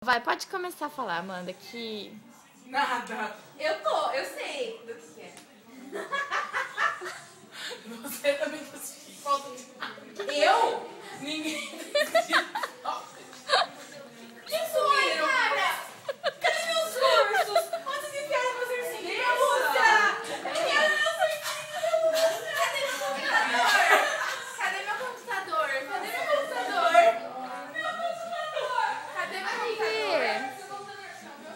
Vai, pode começar a falar, Amanda, que... Nada. Eu sei do que é. Você também faz falta de... Eu? Ninguém... Que foi, cara? Cadê meus cursos? Onde vocês enfiaram meus ursinhos? Eu quero meus ursinhos! Cadê meu computador? Cadê meu computador? Cadê meu computador? Meu computador! Cadê meu computador?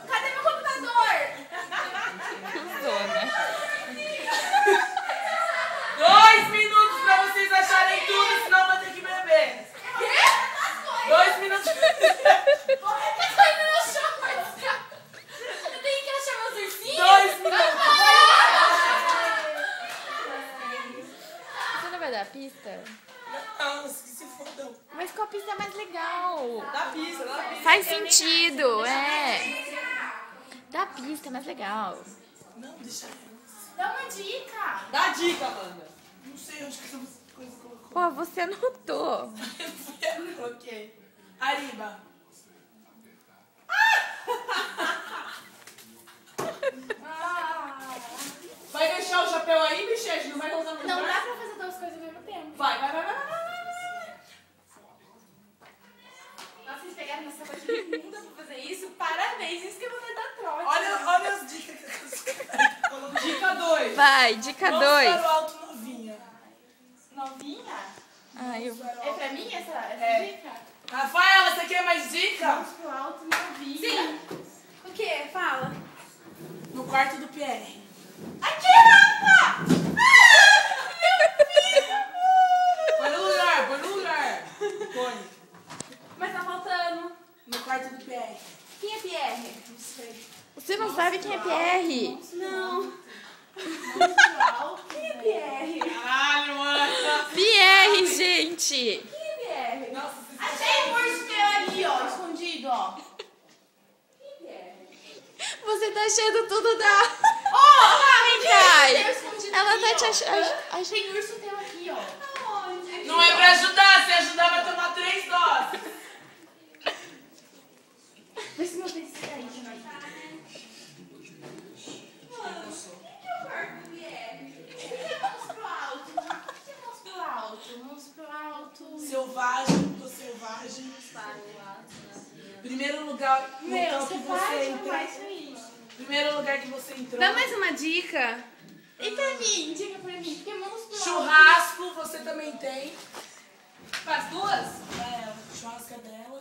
Cadê meu computador? Zona. 2 minutos pra vocês acharem tudo, senão vou ter que beber. Quê? 2 minutos. Que foi meu shorts? Eu tenho que achar meus ursinhos? 2 minutos. Você não vai dar a pista? Não, que se fodam. Mas qual pista é mais legal? Dá pista, dá pista. Faz sentido, é. Dá a pista, é mais legal. Não, deixa eu. Dá uma dica. Dá dica, Amanda. Não sei onde que essa coisa colocou. Pô, você anotou. Ok. Ariba. Vai deixar o chapéu aí, Michelle? Não vai colocar no Não lugar? dá pra fazer duas coisas ao mesmo tempo. Vai. Nossa, vocês pegaram essa coisa de bunda pra fazer isso? Parabéns, isso que eu vou dar trote. Olha as dicas que eu coloquei. Dica 2. Vai, dica 2. Mãos para o alto, novinha. Novinha? Ai, eu... É pra mim essa É. dica? Rafaela, você quer mais dica? Vamos pro alto, novinha. Sim. O quê? Fala. No quarto do PR. Aqui, Rafa! Põe no lugar. Põe. Mas tá faltando. No quarto do PR. Quem é Pierre? Não sei. Você não sabe quem é PR? Não. Vamos pro alto. Quem é Pierre? Caralho, mano. PR, gente. Quem é Pierre? Nossa, vocês Achei o urso teu ali, ó, escondido, ó. Quem é Pierre? Você tá achando tudo da... Vem Kai. escondido Ela aqui, tá te ó. achando... Tem urso teu aqui, ó. Aonde? não é pra ajudar. Se ajudar, vai tomar 3 doses. Vê se meu dedo sai daí, Mano, quem que é o quarto, Pierre? Vamos pro alto. Vamos pro alto. Vamos pro alto. Selvagem, tô selvagem. Primeiro lugar Meu, local você que para você de entrou. falar isso aí. Primeiro lugar que você entrou. Dá mais uma dica. E pra mim? Diga pra mim. Porque vamos pro alto. Churrasco, você também tem. Faz duas? É, o churrasco é dela.